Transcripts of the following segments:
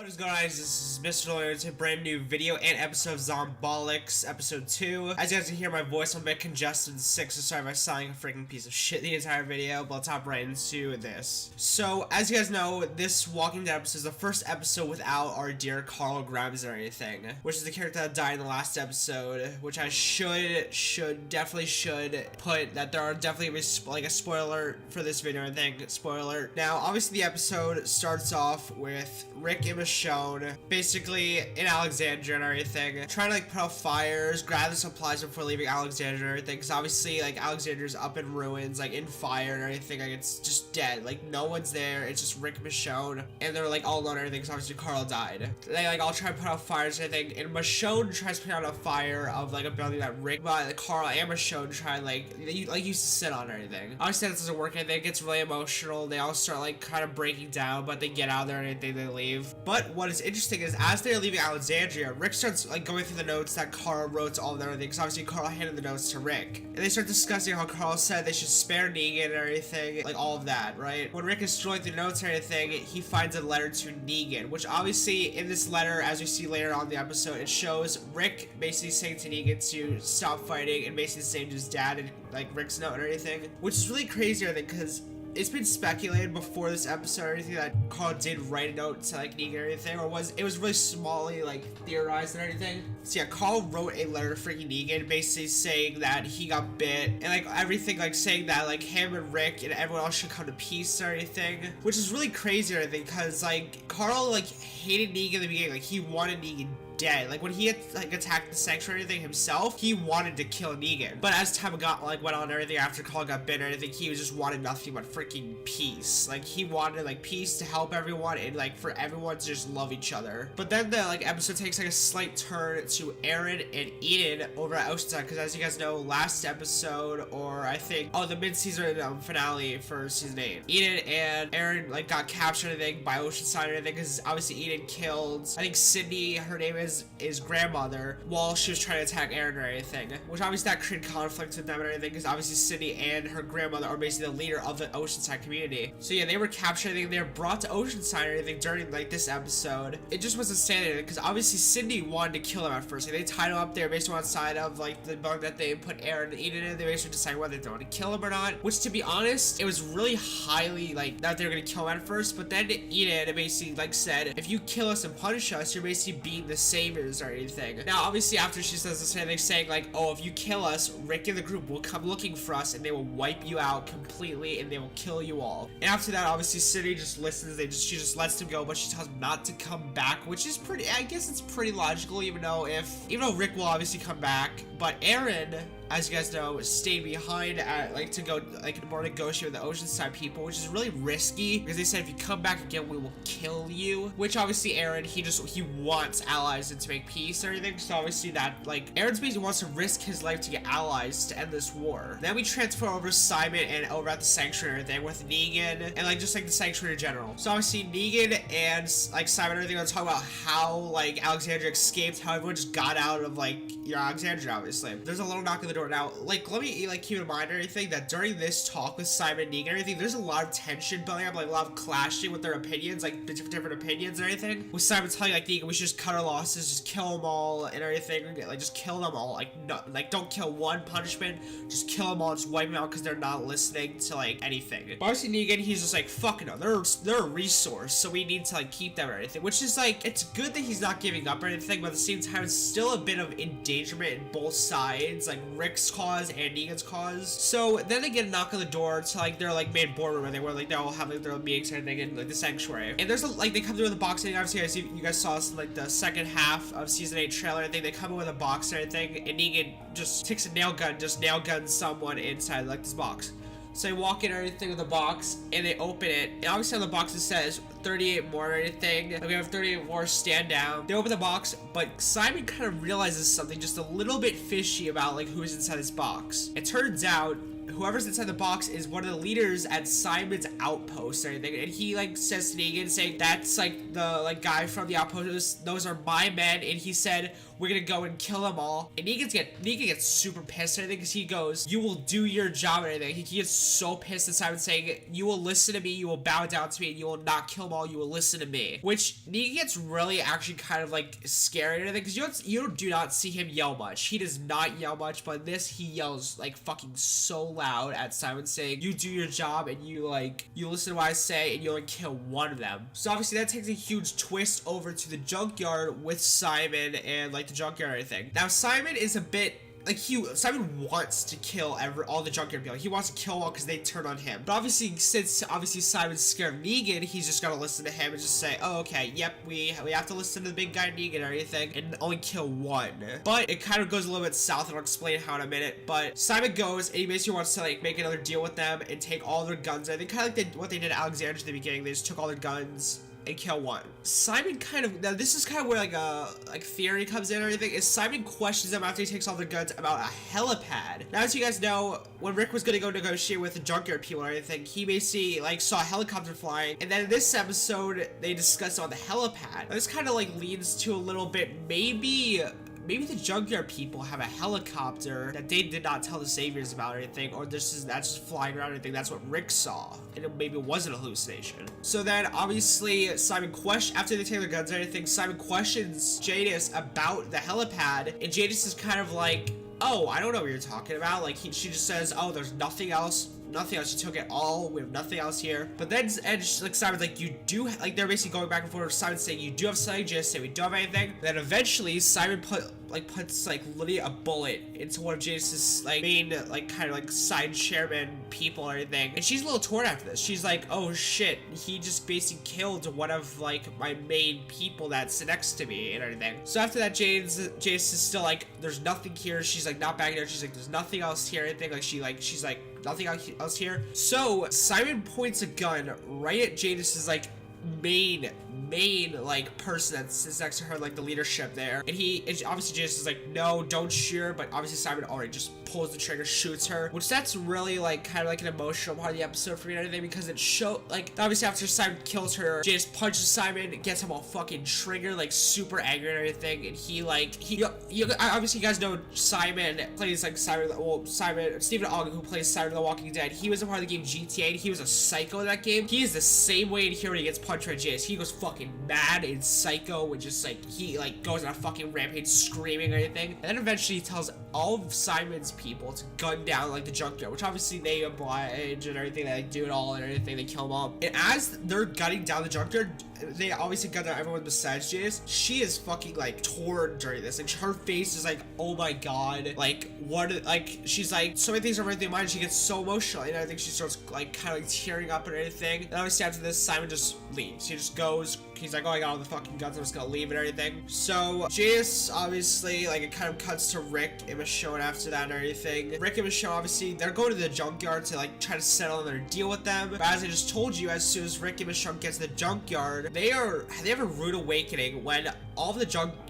What is going on, guys? This is Mr. DeLORIAN. It's a brand new video and episode of Zombolics, episode 2. As you guys can hear, my voice, I'm a bit congested and sick, so sorry if I'm sounding a freaking piece of shit the entire video, but let's hop right into this. So, as you guys know, this Walking Dead episode is the first episode without our dear Carl Grimes or anything, which is the character that died in the last episode, which I definitely should put that there are definitely like a spoiler for this video, I think. Spoiler. Now, obviously the episode starts off with Rick and Michonne basically in Alexandria and everything, trying to like put out fires, gather supplies before leaving Alexandria and everything, because obviously like Alexandria's up in ruins, like in fire and everything, like it's just dead, like no one's there, it's just Rick and Michonne, and they're like all alone and everything, because obviously Carl died. They like all try to put out fires and everything, and Michonne tries to put out a fire of like a building that Rick, like Carl and Michonne try like they used to sit on and everything. Obviously that doesn't work, and it gets really emotional. They all start like kind of breaking down, but they get out there and everything, they leave. But what is interesting is as they're leaving Alexandria, Rick starts like going through the notes that Carl wrote to all of them and everything, because obviously Carl handed the notes to Rick, and they start discussing how Carl said they should spare Negan and everything, like all of that, right? When Rick is scrolling through the notes and everything, he finds a letter to Negan, which obviously in this letter, as we see later on in the episode, it shows Rick basically saying to Negan to stop fighting and basically saying to his dad and like Rick's note and everything, which is really crazy, I think, because it's been speculated before this episode or anything that Carl did write a note to like Negan or anything, or it was really smallly like theorized and everything. So yeah, Carl wrote a letter to freaking Negan basically saying that he got bit and like everything, like saying that like him and Rick and everyone else should come to peace or anything, which is really crazy or anything, because like Carl like hated Negan in the beginning, like he wanted Negan dead. Like when he had like attacked the sanctuary and everything himself, he wanted to kill Negan. But as time went on and everything, after Carl got bit and everything, he just wanted nothing but freaking peace. Like he wanted like peace to help everyone and like for everyone to just love each other. But then the like episode takes like a slight turn to Aaron and Eden over at Oceanside, because as you guys know, last episode, or I think the mid-season finale for season 8, Eden and Aaron like got captured and everything by Oceanside and everything, because obviously Eden killed, I think Cindy, her name is grandmother, while she was trying to attack Aaron or anything, which obviously that created conflict with them and everything, because obviously Cindy and her grandmother are basically the leader of the Oceanside community. So yeah, they were captured and they were brought to Oceanside and everything during like this episode. It just wasn't standard, because obviously Cindy wanted to kill him at first. Like, they tied him up there basically outside of like the bunk that they put Aaron and Eden in. They basically decided whether they want to kill him or not, which to be honest, it was really highly like that they were gonna kill him at first, but then Eden basically like said, if you kill us and punish us, you're basically being the saviors or anything. Now obviously after she says this, they're saying like, oh, if you kill us, Rick and the group will come looking for us and they will wipe you out completely and they will kill you all. And after that, obviously Cindy just listens. She just lets him go, but she tells him not to come back, which is pretty, I guess it's pretty logical, even though Rick will obviously come back. But Aaron, as you guys know, stayed behind to go more negotiate with the Oceanside people, which is really risky, because they said if you come back again, we will kill you. Which obviously Aaron, he wants allies and to make peace or anything. So obviously that like Aaron's basically wants to risk his life to get allies to end this war. Then we transfer over to Simon and over at the sanctuary there with Negan and like just like the sanctuary in general. So obviously Negan and like Simon and everything are talking about how like Alexandria escaped, how everyone just got out of like Alexandria. Obviously there's a little knock on the door. Now like let me like keep in mind everything that during this talk with Simon, Negan and everything, there's a lot of tension building up, like a lot of clashing with their opinions, like different opinions and everything, with Simon telling like Negan we should just cut our losses, just kill them all and everything, like just kill them all, like no, like don't kill one punishment, just kill them all, just wipe them out because they're not listening to like anything. But obviously Negan, he's just like, fuck no, they're a resource, so we need to like keep them or anything, which is like, it's good that he's not giving up or anything, but at the same time it's still a bit of endangerment in both sides, like Rick's cause and Negan's cause. So then they get a knock on the door to like their like main boardroom where they were like, they all have like their own meetings and everything in like the sanctuary, and there's a like they come through with a box, and obviously you guys saw this in like the second half of season 8 trailer. I think they come in with a box and everything, and Negan just takes a nail gun, just nail guns someone inside like this box. So they walk in or anything with a box, and they open it, and obviously on the box it says 38 more or anything. Like we have 38 more, stand down. They open the box, but Simon kind of realizes something just a little bit fishy about like who's inside this box. It turns out whoever's inside the box is one of the leaders at Simon's outpost or anything. And he like says to Negan, saying that's like the like guy from the outpost, those are my men, and he said we're gonna go and kill them all. And Negan gets super pissed and everything, because he goes, you will do your job and everything. He gets so pissed at Simon, saying, you will listen to me, you will bow down to me, and you will not kill them all, you will listen to me. Which Negan gets really actually kind of like scary and everything, because you do not see him yell much. He does not yell much, but in this he yells like fucking so loud at Simon, saying, you do your job and you listen to what I say and you only kill one of them. So obviously that takes a huge twist over to the Junkyard with Simon and like the Junkyard and everything. Now Simon is a bit like Simon wants to kill all the Junkyard people. He wants to kill all because they turn on him. But obviously, since Simon's scared of Negan, he's just gonna listen to him and just say, oh, okay, yep, we have to listen to the big guy Negan or anything, and only kill one. But it kind of goes a little bit south, and I'll explain how in a minute. But Simon goes, and he basically wants to like make another deal with them and take all their guns. I think kind of like what they did at Alexandria at the beginning. They just took all their guns and kill one. Simon now this is kind of where like theory comes in or anything, is Simon questions them after he takes all their guns about a helipad. Now, as you guys know, when Rick was gonna go negotiate with the Junkyard people or anything, he basically like saw a helicopter flying, and then in this episode they discussed on the helipad. Now, this kind of like leads to a little bit, maybe the Junkyard people have a helicopter that they did not tell the Saviors about or anything, or that's just flying around or anything. That's what Rick saw, and maybe it wasn't a hallucination. So then, obviously, after they take their guns and everything, Simon questions Jadis about the helipad, and Jadis is kind of like, oh, I don't know what you're talking about. Like, she just says, oh, there's nothing else. You took it all. We have nothing else here. But then, like, Simon's like, you do, like, they're basically going back and forth. Simon's saying, you do have something, just say we don't have anything. Then eventually, Simon puts literally a bullet into one of Jadis's like main like kind of like side chairman people or anything, and she's a little torn after this. She's like, oh shit, he just basically killed one of like my main people that's next to me and everything. So after that, Jadis is still like, there's nothing here. She's like not backing down. She's like, there's nothing else here or anything. Like she's like nothing else here. So Simon points a gun right at Jadis's like main like person that sits next to her, like the leadership there, and obviously Jadis is like, no, don't shoot her, but obviously Simon already just pulls the trigger, shoots her, which that's really like kind of like an emotional part of the episode for me and everything, because it showed like obviously after Simon kills her, Jadis punches Simon, gets him all fucking triggered, like super angry and everything, and he obviously you guys know Simon plays like Stephen Ogg, who plays Simon the Walking Dead. He was a part of the game GTA, and he was a psycho in that game. He is the same way in here when he gets punched by Jadis. He goes fucking mad and psycho, and just like he like goes on a fucking rampage screaming or anything, and then eventually he tells all of Simon's people to gun down like the Junkyard, which obviously they oblige and everything, they like, do it all and everything, they kill them all. And as they're gunning down the Junkyard, they obviously gun down everyone besides Jadis. She is fucking like torn during this, like her face is like, oh my god, like what, like she's like, so many things are running through her mind. She gets so emotional, and I think she starts like kind of like tearing up and everything. And obviously after this, Simon just leaves. He just goes, he's like, oh, I got all the fucking guns, I'm just gonna leave and everything. So Jadis, obviously, like it kind of cuts to Rick and Michonne after that and everything. Rick and Michonne, obviously, they're going to the Junkyard to like try to settle their deal with them. But as I just told you, as soon as Rick and Michonne get to the Junkyard, they have a rude awakening when all of the Junkyard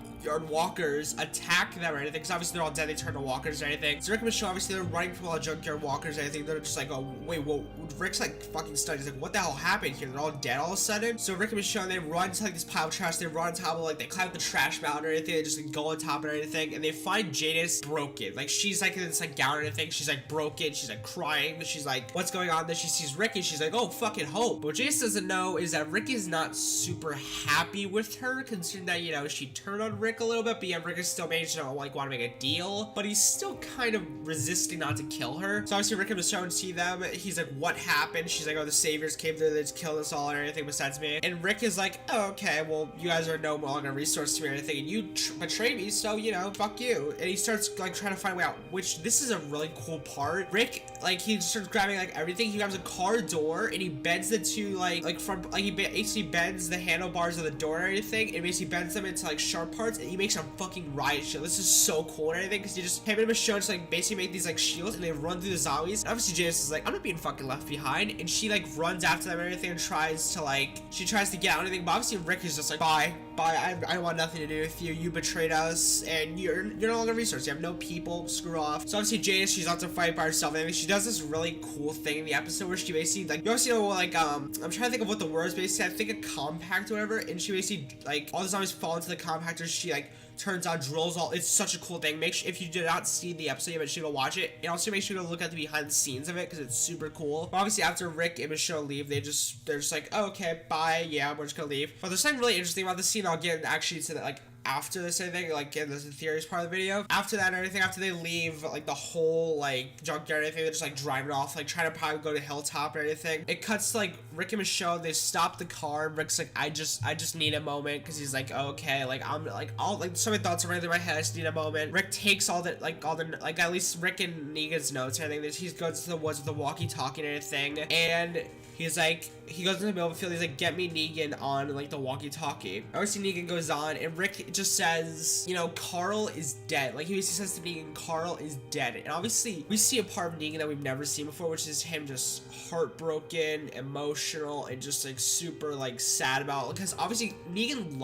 walkers attack them or anything, because obviously they're all dead, they turn to walkers or anything. So Rick and Michonne, obviously they're running from all the Junkyard walkers or anything. They're just like, oh wait, whoa, Rick's like fucking stunned. He's like, what the hell happened here? They're all dead all of a sudden. So Rick and Michonne, they run to like this pile of trash, they run on top of like, they climb up the trash mountain or anything, they just like, go on top of anything, and they find Jadis broken. Like she's like in this like gown or anything, she's like broken, she's like crying, she's like, what's going on? Then she sees Rick and she's like, oh fucking hope. But what Jadis doesn't know is that Rick is not super happy with her, considering that, you know, she turned on Rick a little bit, but yeah, Rick is still managed to like want to make a deal, but he's still kind of resisting not to kill her. So obviously Rick and Michonne see them. He's like, what happened? She's like, oh, the Saviors came through, they just killed us all and everything besides me. And Rick is like, oh, okay, well, you guys are no longer a resource to me or anything, and you betrayed me, so, you know, fuck you. And he starts like trying to find a way out, which this is a really cool part. Rick, like, he starts grabbing like everything. He grabs a car door and he bends the two he basically bends the handlebars of the door and everything, and basically bends them into like sharp parts, junkyards, and he makes a fucking riot shield. This is so cool and everything, because you just, him and Michonne just like basically make these like shields, and they run through the zombies. And obviously Janice is like, I'm not being fucking left behind, and she like runs after them and everything, and tries to get out anything, but obviously Rick is just like, bye, I want nothing to do with you. You betrayed us, and you're no longer a resource. You have no people. Screw off. So obviously Janice, she's out to fight by herself. And she does this really cool thing in the episode where she basically like, you obviously know like I'm trying to think of what the word is. Basically, I think a compact or whatever, and she basically like all the zombies fall into the compactor. She like turns on, drills all. It's such a cool thing. Make sure, if you did not see the episode yet, make sure you go watch it, and also make sure you go look at the behind the scenes of it, because it's super cool. But obviously after Rick and Michelle leave, they're just like, oh, okay, bye, yeah, we're just gonna leave. But there's something really interesting about the scene. I'll get actually to that like after this, I think, like in the theories part of the video. After that and everything, after they leave like the whole like junkyard and everything, they're just like driving off, like trying to probably go to Hilltop or anything. It cuts to like Rick and Michonne. They stop the car, and Rick's like, I just need a moment, because he's like, okay, like I'm like all like so many thoughts are running through my head. I just need a moment. Rick takes all the at least Rick and Negan's notes and everything. He goes to the woods with the walkie-talkie and everything, and he's like, he goes in the middle of the field, he's like, get me Negan on like the walkie-talkie. Obviously Negan goes on, and Rick just says, you know, Carl is dead. Like he basically says to Negan, Carl is dead. And obviously we see a part of Negan that we've never seen before, which is him just heartbroken, emotional, and just like super like sad about, because obviously Negan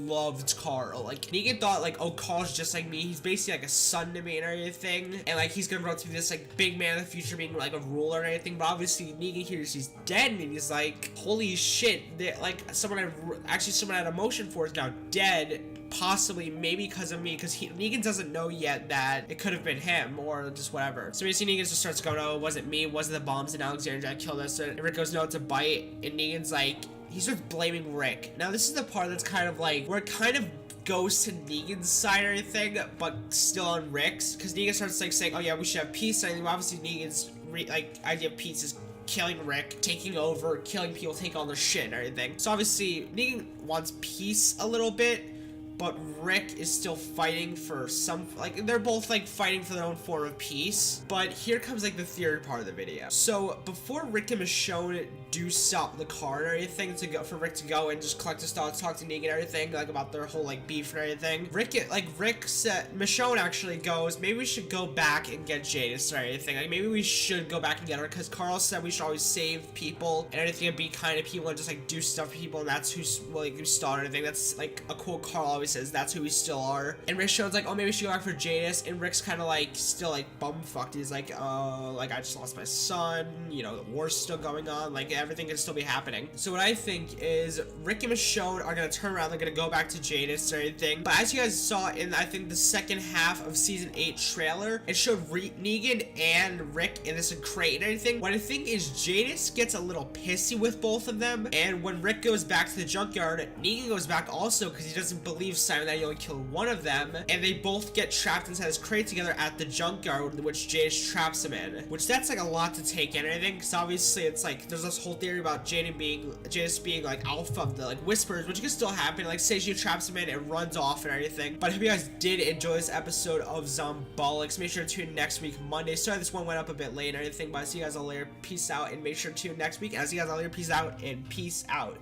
loved Carl. Like Negan thought like, oh, Carl's just like me, he's basically like a son to me and everything, and like he's gonna grow up to be this like big man in the future, being like a ruler and everything. But obviously Negan hears he's dead, and he's like, holy shit, like someone I had emotion for is now dead, possibly maybe because of me, because Negan doesn't know yet that it could have been him or just whatever. So basically Negan just starts going, oh, it wasn't me, it wasn't the bombs in Alexandria that killed us. And Rick goes, no, it's a bite. And Negan's like, he starts blaming Rick. Now this is the part that's kind of like, where it kind of goes to Negan's side or anything, but still on Rick's, because Negan starts like saying, oh yeah, we should have peace. And obviously Negan's like idea of peace is killing Rick, taking over, killing people, taking all their shit and everything. So obviously Negan wants peace a little bit, but Rick is still fighting for some, like, they're both like fighting for their own form of peace. But here comes like the third part of the video. So before Rick and Michonne do stop the car and everything for Rick to go and just collect his thoughts, talk to Negan and everything, like about their whole like beef and everything, Rick said, Michonne actually goes, maybe we should go back and get Jadis or anything. Like maybe we should go back and get her, because Carl said we should always save people and everything and be kind to people and just like do stuff for people, and that's who's like who started everything. That's like a quote Carl always says, that's who we still are. And Michonne's like, oh, maybe we should go back for Jadis, and Rick's kind of like still like bumfucked. He's like, like I just lost my son, you know, the war's still going on, like everything can still be happening. So what I think is Rick and Michonne are gonna turn around, they're gonna go back to Jadis or anything. But as you guys saw in, I think, the second half of season 8 trailer, it showed Negan and Rick in this crate and everything. What I think is Jadis gets a little pissy with both of them, and when Rick goes back to the junkyard, Negan goes back also, because he doesn't believe Simon that he only killed one of them, and they both get trapped inside this crate together at the junkyard, which Jadis traps him in. Which that's like a lot to take in and everything, because obviously it's like there's this whole theory about Jadis being like alpha of the like whispers, which can still happen. Like say she traps him in and runs off and everything. But I hope you guys did enjoy this episode of Zombolics. Make sure to tune in next week Monday. Sorry this one went up a bit late and everything, but I see you guys all later. Peace out, and make sure to tune in next week. And I see you guys all later. Peace out and peace out.